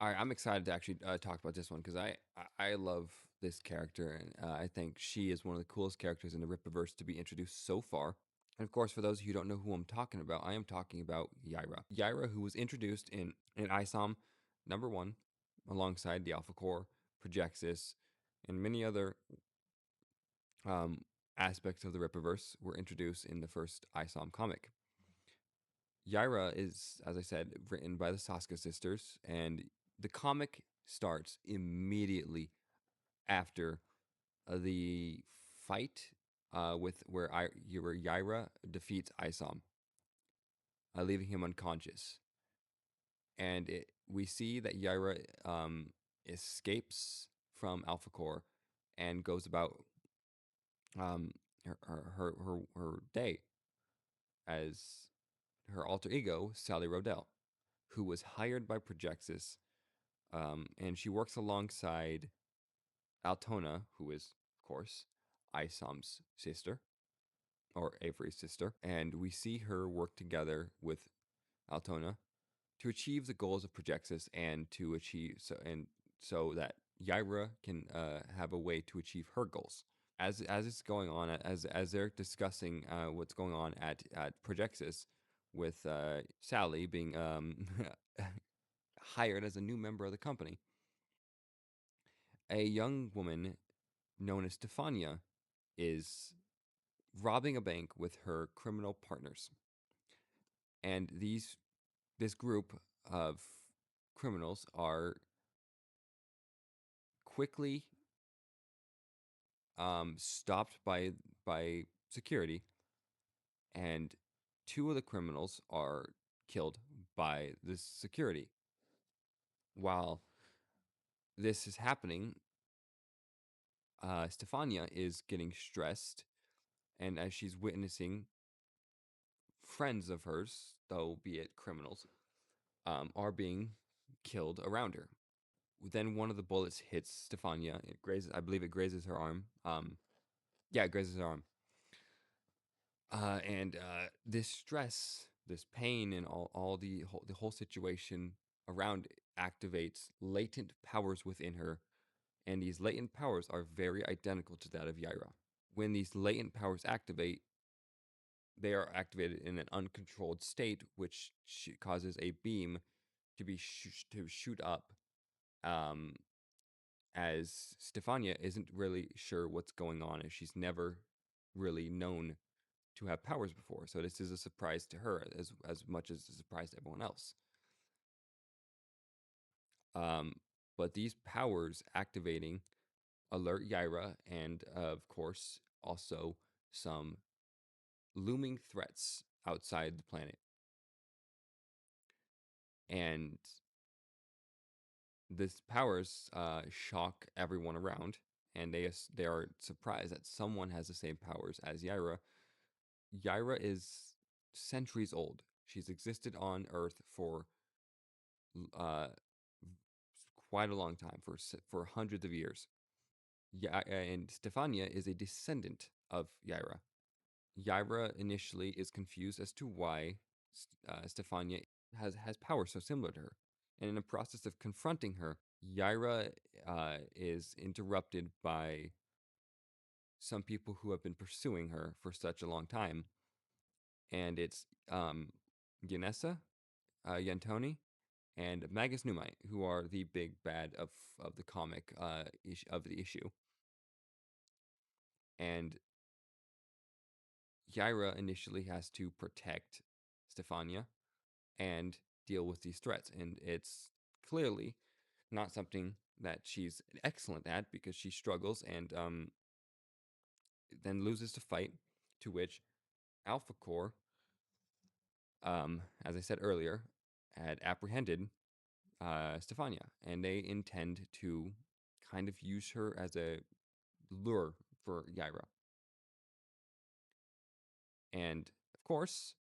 All right, I'm excited to actually talk about this one because I love this character, and I think she is one of the coolest characters in the Rippaverse to be introduced so far. And of course, for those of you who don't know who I'm talking about, I am talking about Yaira. Yaira, who was introduced in ISOM #1, alongside the Alpha Core, Projexis, and many other um, aspects of the Rippaverse, were introduced in the first ISOM comic. Yaira is, as I said, written by the Soska sisters, and the comic starts immediately after the fight with where Yaira defeats Isom, leaving him unconscious. And we see that Yaira escapes from Alpha Core and goes about um, her day as her alter ego, Sally Rodell, who was hired by Projexis, and she works alongside Altona, who is, of course, Isom's sister, or Avery's sister, and we see her work together with Altona to achieve the goals of Projexis and to achieve so that Yaira can have a way to achieve her goals. As it's going on, as they're discussing what's going on at Projexis, with Sally being hired as a new member of the company, a young woman known as Stefania is robbing a bank with her criminal partners. And this group of criminals are quickly stopped by security, and two of the criminals are killed by this security. While this is happening, Stefania is getting stressed, and as she's witnessing friends of hers, though be it criminals, are being killed around her. Then one of the bullets hits Stefania. It grazes, I believe it grazes her arm. Yeah, it grazes her arm. And this stress, this pain, and all the whole situation around it activates latent powers within her, and these latent powers are very identical to that of Yaira. When these latent powers activate, they are activated in an uncontrolled state, which causes a beam to shoot up. Um, as Stefania isn't really sure what's going on, and she's never really known to have powers before. So this is a surprise to her as much as a surprise to everyone else. Um, but these powers activating alert Yaira, and of course also some looming threats outside the planet. And these powers shock everyone around, and they are surprised that someone has the same powers as Yaira. Yaira is centuries old. She's existed on Earth for uh, quite a long time, for hundreds of years. Yeah, and Stefania is a descendant of Yaira. Yaira initially is confused as to why Stefania has power so similar to her. And in the process of confronting her, Yaira is interrupted by some people who have been pursuing her for such a long time. And it's Yanessa, Yantoni, and Magus Numite, who are the big bad of the comic of the issue. And Yaira initially has to protect Stefania and deal with these threats. And it's clearly not something that she's excellent at, because she struggles and then loses to fight, to which Alpha Core, as I said earlier, had apprehended Stefania, and they intend to kind of use her as a lure for Yaira. And of course,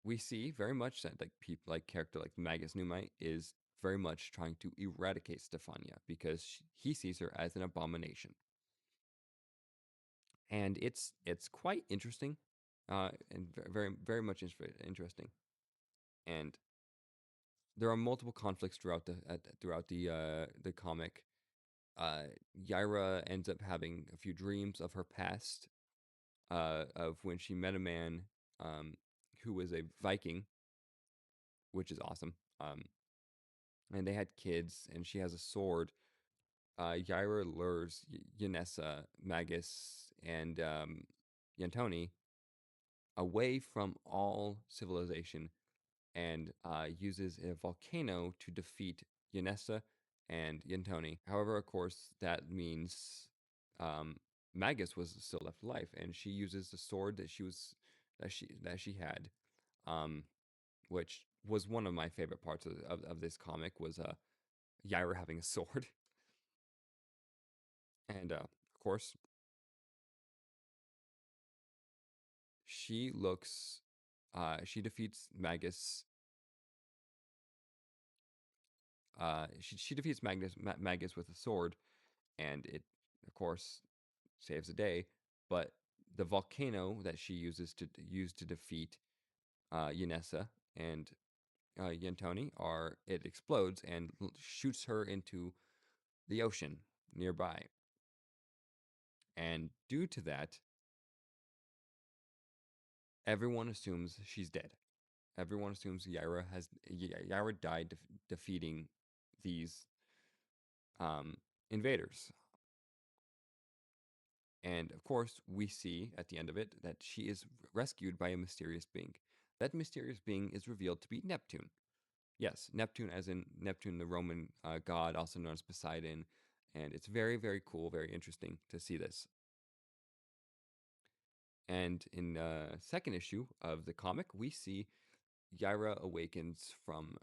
we see very much that like people like character like Magus Numite is very much trying to eradicate Stefania because he sees her as an abomination. And it's quite interesting, and very much interesting. And there are multiple conflicts throughout the comic. Uh, Yaira ends up having a few dreams of her past, of when she met a man um, who was a Viking, which is awesome. And they had kids, and she has a sword. Yaira lures Yanessa, Magus, and Yantoni away from all civilization and uses a volcano to defeat Yanessa and Yantoni. However, of course, that means um, Magus was still left alive, and she uses the sword that she had, um, which was one of my favorite parts of this comic was Yaira having a sword, and of course, she looks. She defeats Magus. She defeats Magus with a sword, and it, of course, saves the day. But the volcano that she uses to defeat Yanessa and Yantoni it explodes and shoots her into the ocean nearby. And due to that, everyone assumes she's dead. Everyone assumes Yaira died defeating these invaders. And of course, we see at the end of it that she is rescued by a mysterious being. That mysterious being is revealed to be Neptune. Yes, Neptune, as in Neptune, the Roman god, also known as Poseidon. And it's very, very cool, very interesting to see this. And in the second issue of the comic, we see Yaira awakens from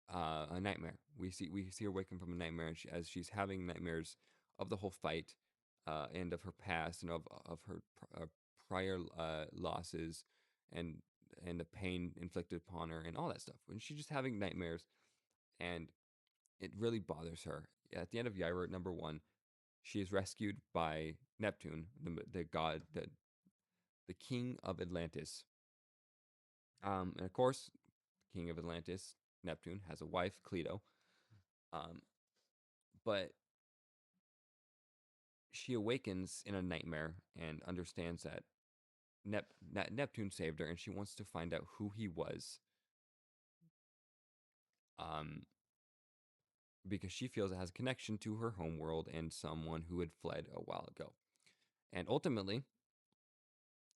a nightmare. We see her awaken from a nightmare as she's having nightmares of the whole fight, and of her past and of her prior losses and the pain inflicted upon her and all that stuff. When she's just having nightmares, and it really bothers her. At the end of Yaira #1, she is rescued by Neptune, the god, the king of Atlantis. And of course, king of Atlantis, Neptune, has a wife, Cleto. Um, but she awakens in a nightmare and understands that Neptune saved her, and she wants to find out who he was, um, because she feels it has a connection to her homeworld and someone who had fled a while ago. And ultimately,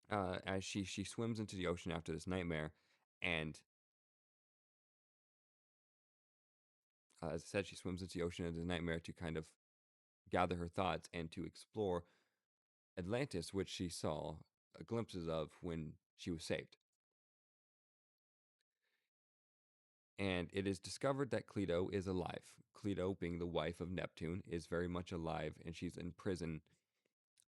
as she swims into the ocean after this nightmare, and as I said, she swims into the ocean as a nightmare to kind of gather her thoughts and to explore Atlantis, which she saw glimpses of when she was saved. And it is discovered that Cleto is alive. Cleto, being the wife of Neptune, is very much alive, and she's imprisoned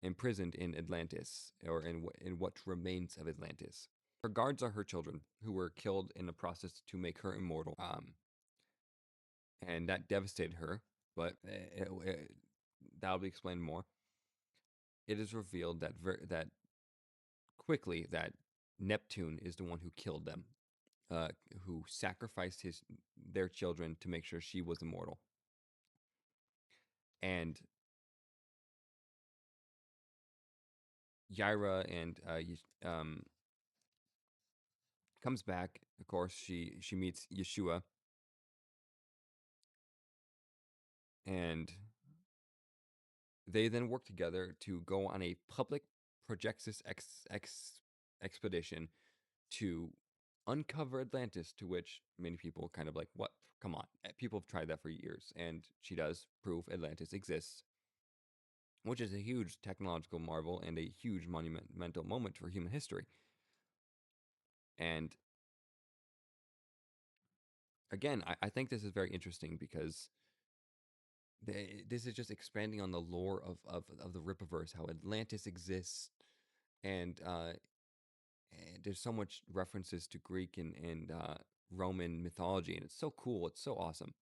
in Atlantis, or in what remains of Atlantis. Her guards are her children, who were killed in the process to make her immortal. And that devastated her, but that'll be explained more. It is revealed that quickly that Neptune is the one who killed them, uh, who sacrificed their children to make sure she was immortal. And Yaira and comes back. Of course, she meets Yeshua, and they then work together to go on a public projectus expedition to uncover Atlantis. To which many people kind of like, what? Come on, people have tried that for years, and she does prove Atlantis exists, which is a huge technological marvel and a huge monumental moment for human history. And again, I think this is very interesting because this is just expanding on the lore of the Rippaverse, how Atlantis exists, and there's so much references to Greek and Roman mythology, and it's so cool. It's so awesome,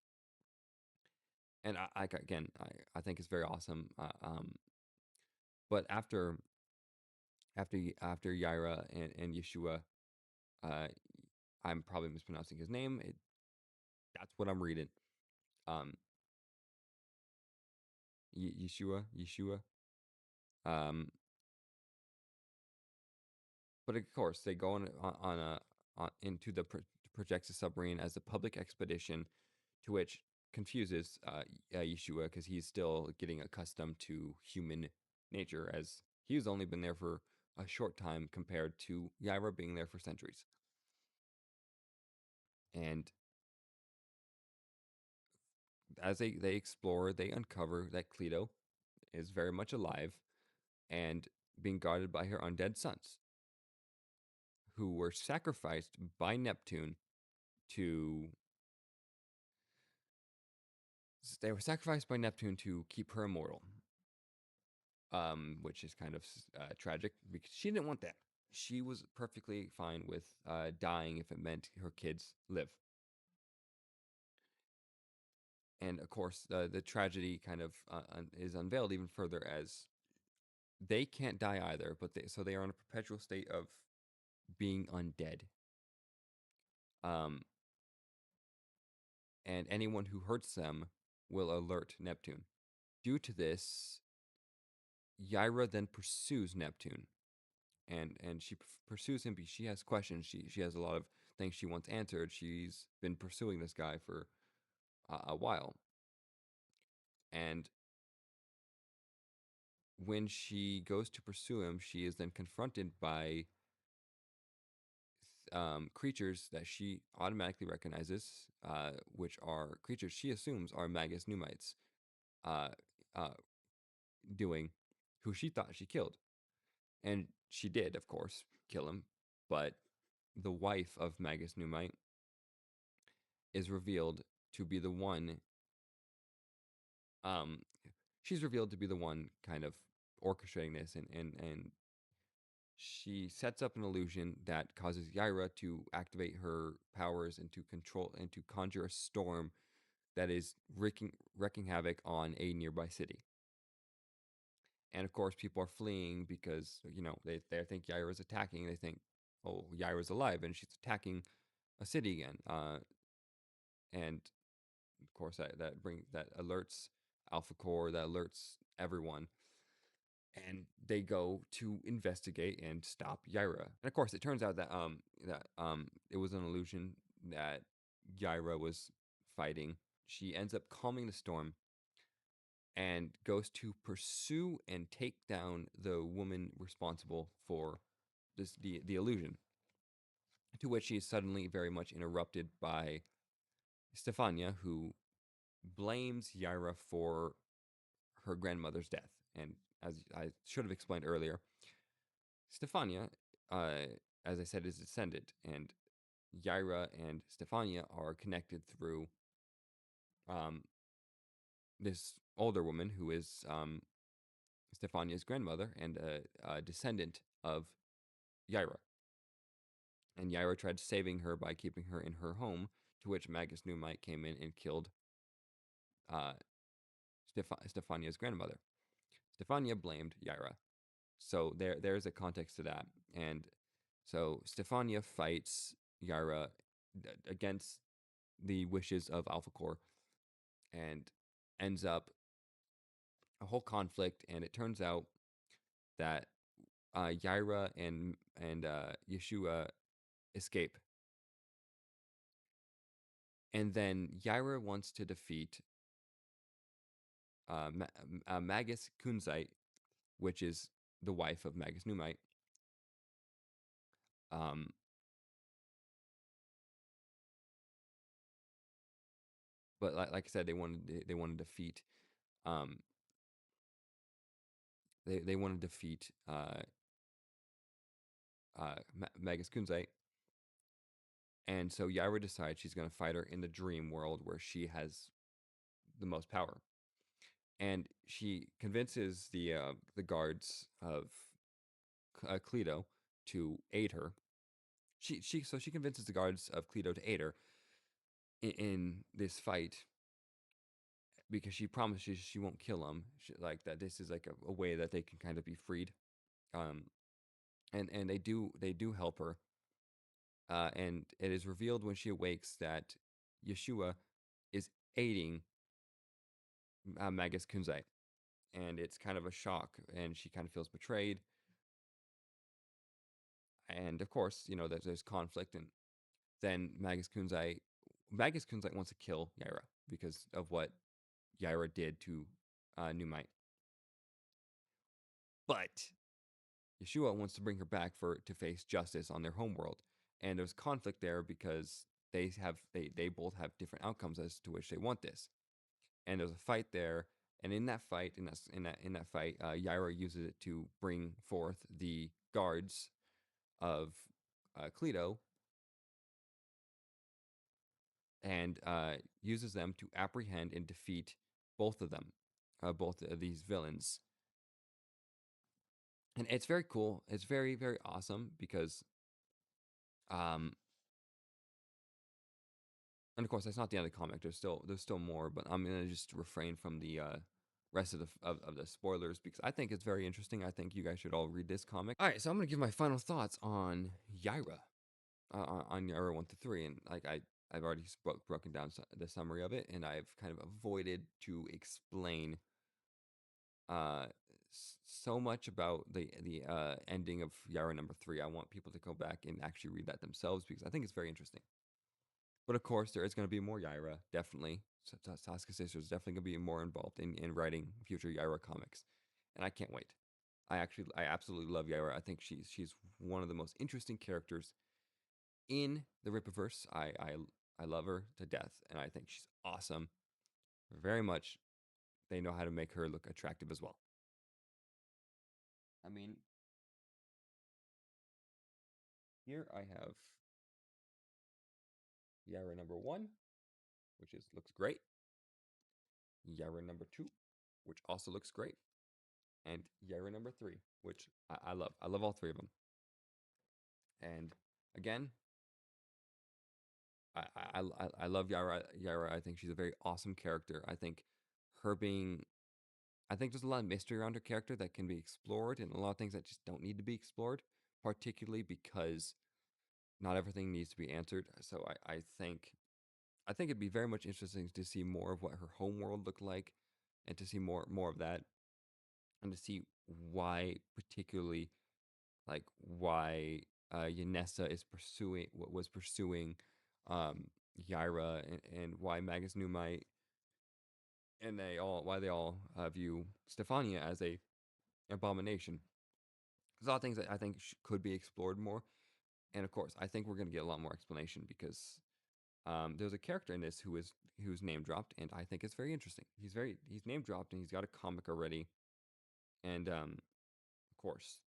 and I think it's very awesome. But after Yaira and Yeshua, uh, I'm probably mispronouncing his name. That's what I'm reading. Um, Yeshua. Um, but of course, they go on a into the projects submarine as a public expedition, to which confuses Yeshua because he's still getting accustomed to human nature, as he's only been there for a short time compared to Yaira being there for centuries. And as they explore, they uncover that Cleto is very much alive and being guarded by her undead sons, who were sacrificed by Neptune to. They were sacrificed by Neptune to keep her immortal, which is kind of tragic because she didn't want that. She was perfectly fine with dying if it meant her kids live. And of course, the tragedy kind of is unveiled even further as they can't die either, but so they are in a perpetual state of being undead. Um, and anyone who hurts them will alert Neptune. Due to this, Yaira then pursues Neptune, and she pursues him because she has questions. She has a lot of things she wants answered. She's been pursuing this guy for a while, and when she goes to pursue him, she is then confronted by creatures that she automatically recognizes, which are creatures she assumes are Magus Numites, uh, uh, doing who she thought she killed. And she did, of course, kill him, but the wife of Magus Numite is revealed to be the one. Um, she's revealed to be the one kind of orchestrating this, and she sets up an illusion that causes Yaira to activate her powers and to control and to conjure a storm that is wreaking havoc on a nearby city. And of course, people are fleeing because they think Yaira's attacking. They think, oh, Yaira's alive and she's attacking a city again. And of course, that alerts Alpha Core, that alerts everyone, and they go to investigate and stop Yaira. And of course, it turns out that it was an illusion that Yaira was fighting. She ends up calming the storm and goes to pursue and take down the woman responsible for the illusion. To which she is suddenly very much interrupted by Stefania, who blames Yaira for her grandmother's death. And as I should have explained earlier, Stefania, uh, as I said, is descendant, and Yaira and Stefania are connected through um, this older woman who is Stefania's grandmother and a descendant of Yaira. And Yaira tried saving her by keeping her in her home, to which Magus Numite came in and killed uh, Stefania's grandmother. Stefania blamed Yaira. So there's a context to that. And so Stefania fights Yaira against the wishes of Alpha Core and ends up a whole conflict. And it turns out that Yaira and Yeshua escape. And then Yaira wants to defeat Magus Kunzite, which is the wife of Magus Numite. Um, but like I said, they want to defeat um, they want to defeat Magus Kunzite, and so Yaira decides she's going to fight her in the dream world where she has the most power, and she convinces the guards of Cleto to aid her. She convinces the guards of Cleto to aid her in this fight because she promises she won't kill him. Like that, this is like a way that they can kind of be freed. Um, and they do help her. And it is revealed when she awakes that Yeshua is aiding Magus Kunzai, and it's kind of a shock, and she kind of feels betrayed. And of course, there's conflict, and then Magus Kunzai wants to kill Yaira because of what Yaira did to New Might, but Yeshua wants to bring her back to face justice on their homeworld, and there's conflict there because they both have different outcomes as to which they want this, and there's a fight there, and in that fight, Yaira uses it to bring forth the guards of Cleto, and uses them to apprehend and defeat both of them, both of these villains. And it's very cool. It's very, very awesome because, um, and of course, that's not the end of the comic. There's still more, but I'm gonna just refrain from the rest of the spoilers because I think it's very interesting. I think you guys should all read this comic. All right, so I'm gonna give my final thoughts on Yaira, on Yaira 1 to 3, and like I've already broken down the summary of it, and I've kind of avoided to explain uh so much about the ending of Yaira number 3. I want people to go back and actually read that themselves because I think it's very interesting. But of course, there is going to be more Yaira, definitely. Soska Sisters is definitely going to be more involved in writing future Yaira comics, and I can't wait. I absolutely love Yaira. I think she's one of the most interesting characters in the Rippaverse. I love her to death, and I think she's awesome. Very much, they know how to make her look attractive as well. I mean, here I have Yaira number 1, which looks great. Yaira number 2, which also looks great, and Yaira number 3, which I love. I love all 3 of them. And again, I love Yaira. Yaira, I think she's a very awesome character. Her being, I think there's a lot of mystery around her character that can be explored, and a lot of things that just don't need to be explored, particularly because not everything needs to be answered. So I think it'd be very much interesting to see more of what her home world looked like, and to see more of that, and to see why particularly, like why Yanessa was pursuing um, Yaira, and why Magus Numite and why they all view Stefania as a abomination. There's a lot of things that I think could be explored more, and of course, I think we're going to get a lot more explanation because there's a character in this who's name dropped, and I think it's very interesting. He's name dropped, and he's got a comic already, and of course,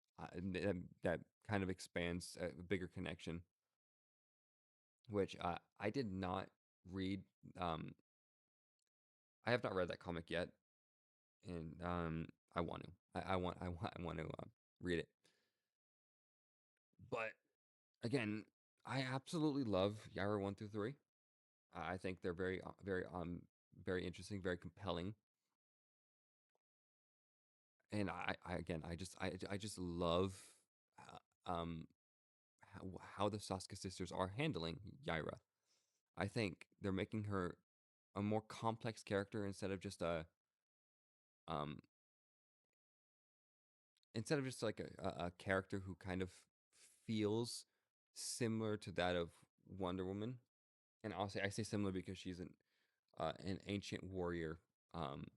that kind of expands a bigger connection, which I did not read. Um, I have not read that comic yet, and I want to. I want to read it. But again, I absolutely love Yaira 1 through 3. I think they're very interesting, very compelling, and I just love um how the Soska sisters are handling Yaira. I think they're making her a more complex character um instead of just like a character who kind of feels similar to that of Wonder Woman. And I say similar because she's an ancient warrior, um,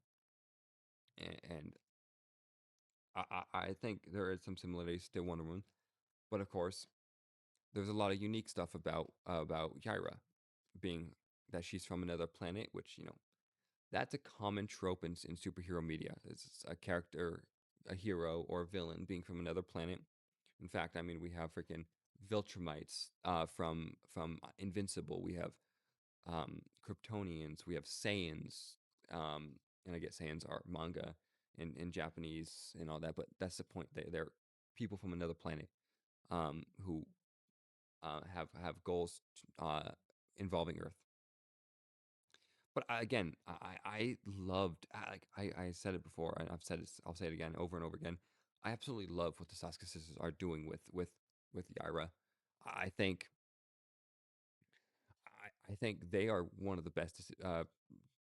and I think there is some similarities to Wonder Woman, but of course, there's a lot of unique stuff about Yaira, being that she's from another planet, which that's a common trope in superhero media. It's a character, a hero or a villain being from another planet. In fact, I mean we have freaking Viltrumites from Invincible. We have Kryptonians. We have Saiyans. And I get Saiyans are manga in Japanese and all that, but that's the point. They're people from another planet who have goals involving Earth. But again, I loved I said it before, and I'll say it again over and over again. I absolutely love what the Sasuke sisters are doing with Yaira. I think I think they are one of the best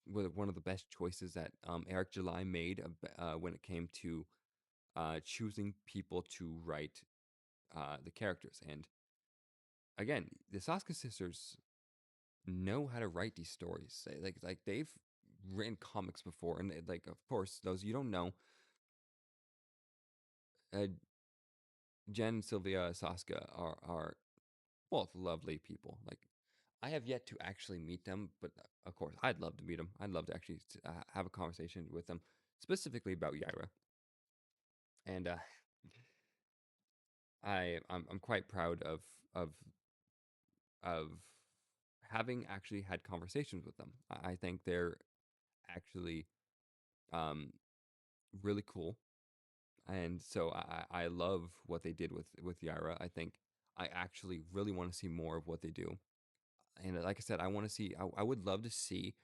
one of the best choices that Eric July made when it came to choosing people to write the characters. And again, the Soska sisters know how to write these stories. Like they've written comics before, and like of course those you don't know, uh, Jen and Sylvia Soska are both lovely people. Like I have yet to actually meet them, but of course I'd love to meet them. I'd love to actually have a conversation with them specifically about Yaira. And I'm quite proud of of having actually had conversations with them. I think they're actually um, really cool, and so I love what they did with Yaira. I think I actually really want to see more of what they do. And like I said, I want to see. I would love to see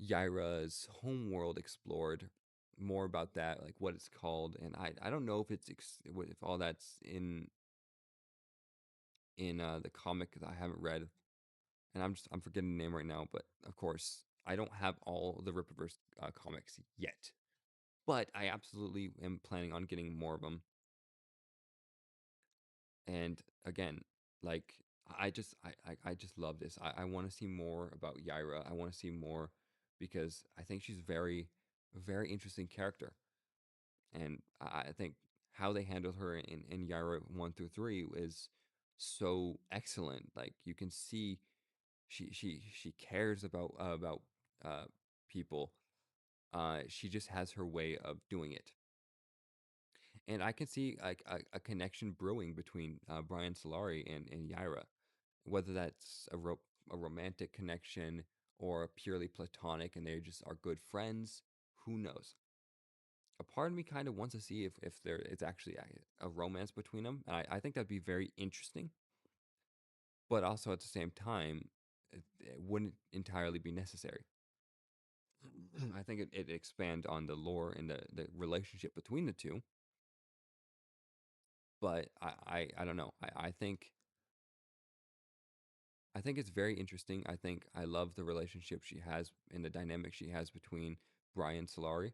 Yaira's home world explored. More about that, like what it's called, and I don't know if if all that's in the comic that I haven't read, and I'm forgetting the name right now. But of course, I don't have all the Rippaverse comics yet, but I absolutely am planning on getting more of them. And again, like I just love this. I want to see more about Yaira. I want to see more because I think she's very interesting character, and I think how they handled her in Yaira 1 through 3 is so excellent. Like you can see she cares about uh, people. She just has her way of doing it, and I can see like a connection brewing between Brian Solari and Yaira, whether that's a romantic connection or a purely platonic, and they just are good friends. Who knows? A part of me kind of wants to see if there is actually a romance between them. I think that'd be very interesting, but also at the same time, it wouldn't entirely be necessary. I think it expand on the lore and the relationship between the two, but I don't know. I think it's very interesting. I think I love the relationship she has and the dynamic she has between Brian Solari.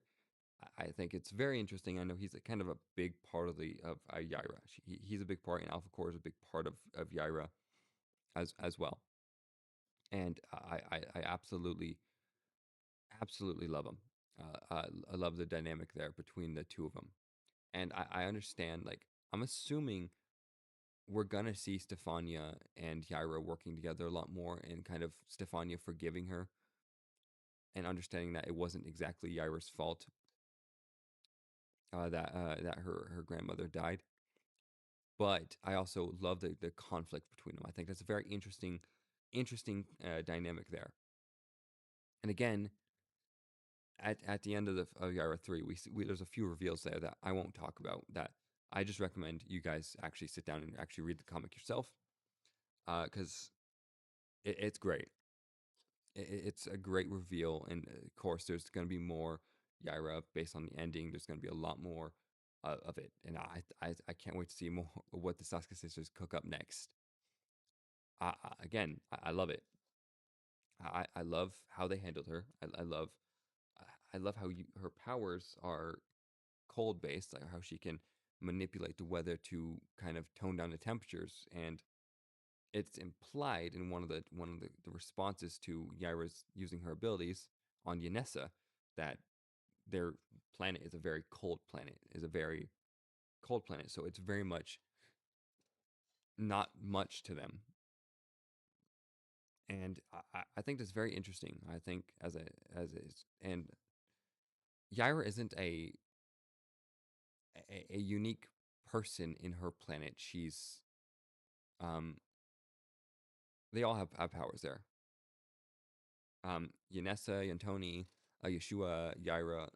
I think it's very interesting. I know he's a kind of a big part of the of Yaira. He's a big part, and Alpha Core is a big part of Yaira as well. And I absolutely love him. I love the dynamic there between the two of them, and I understand. Like I'm assuming we're gonna see Stefania and Yaira working together a lot more, and kind of Stefania forgiving her and understanding that it wasn't exactly Yaira's fault that her grandmother died. But I also love the conflict between them. I think that's a very interesting dynamic there. And again, at the end of Yaira 3, there's a few reveals there that I won't talk about. That I just recommend you guys actually sit down and actually read the comic yourself, because it's great. It's a great reveal, and of course, there's going to be more Yaira based on the ending. There's going to be a lot more of it, and I can't wait to see more what the Sasuke sisters cook up next. Again, I love it. I love how they handled her. I love how her powers are cold based, like how she can manipulate the weather to kind of tone down the temperatures, and it's implied in one of the responses to Yaira's using her abilities on Yanessa that their planet is a very cold planet, is a very cold planet. So it's very much not much to them. And I think that's very interesting. I think as is, and Yaira isn't a unique person in her planet. She's um they all have powers there. Yanessa, Yantoni, Yeshua, Yaira,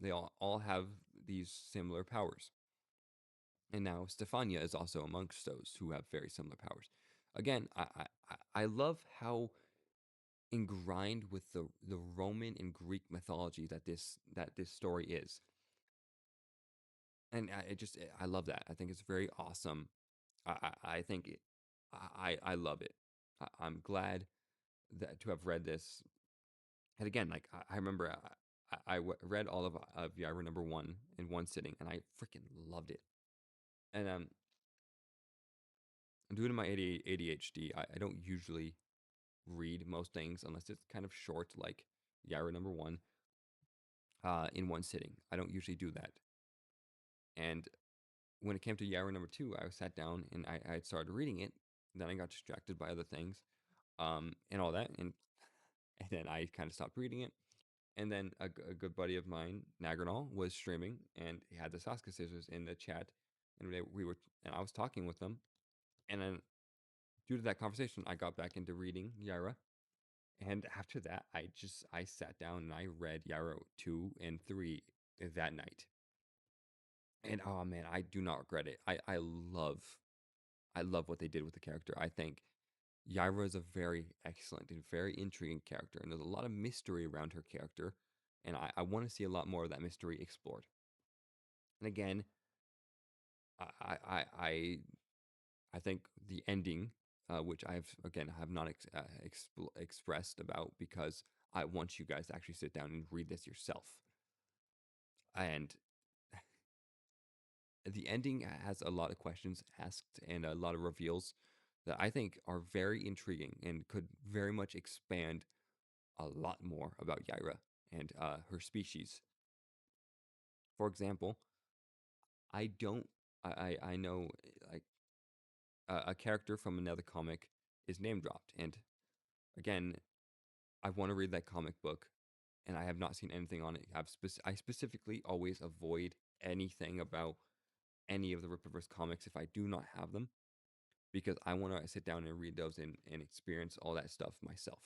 they all have these similar powers. And now Stefania is also amongst those who have very similar powers. Again, I love how ingrained with the Roman and Greek mythology that this story is, and I love that. I think it's very awesome. I think I love it. I'm glad. to have read this. And again, like I remember read all of Yaira number one in one sitting, and I freaking loved it. And due to my ADHD, I don't usually read most things unless it's kind of short, like Yaira number one, in one sitting. I don't usually do that. And when it came to Yaira number two, I sat down and I had started reading it. Then I got distracted by other things, and all that, and then I kind of stopped reading it. And then a good buddy of mine, Nagranol, was streaming, and he had the Soska Sisters in the chat, and we were, and I was talking with them, and then due to that conversation, I got back into reading Yaira, and after that, I sat down and I read Yaira 2 and 3 that night, and oh man, I do not regret it. I love what they did with the character. I think Yaira is a very excellent and very intriguing character, and there's a lot of mystery around her character, and I want to see a lot more of that mystery explored. And again, I I I, I think the ending, which have not expressed about because I want you guys to actually sit down and read this yourself. And the ending has a lot of questions asked and a lot of reveals that I think are very intriguing and could very much expand a lot more about Yaira and her species. For example, I don't. I know like a character from another comic is name dropped, and again, I want to read that comic book, and I have not seen anything on it. I specifically always avoid anything about any of the Rippaverse comics if I do not have them, because I want to sit down and read those and experience all that stuff myself.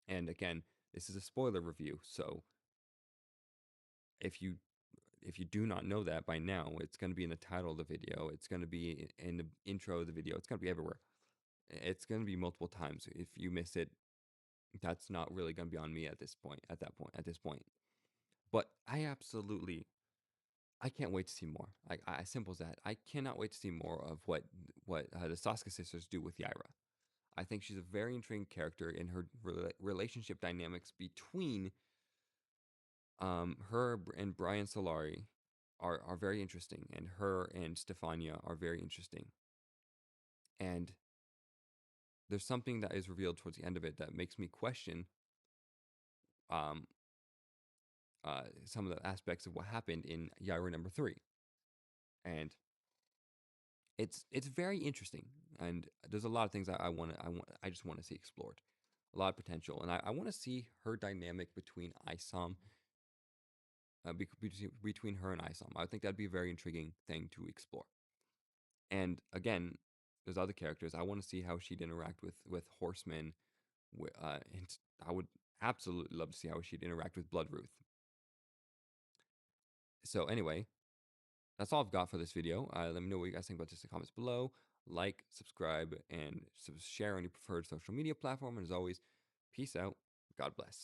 And again, this is a spoiler review, so if you if you do not know that by now, it's going to be in the title of the video. It's going to be in the intro of the video. It's going to be everywhere. It's going to be multiple times. If you miss it, that's not really going to be on me at this point. At this point. But I can't wait to see more. Like as simple as that. I cannot wait to see more of what the Soska sisters do with Yaira. I think she's a very intriguing character, in her relationship dynamics between her and Brian Solari are very interesting, and her and Stefania are very interesting. And there's something that is revealed towards the end of it that makes me question um, some of the aspects of what happened in Yaira number 3. And it's very interesting, and there's a lot of things I just want to see explored, a lot of potential, and I want to see her dynamic between Isom, between her and Isom. I think that'd be a very intriguing thing to explore. And again, there's other characters. I want to see how she'd interact with Horseman, and I would absolutely love to see how she'd interact with Bloodruth. So anyway, that's all I've got for this video. Let me know what you guys think about this in the comments below. Like, subscribe, and share on your preferred social media platform. And as always, peace out. God bless.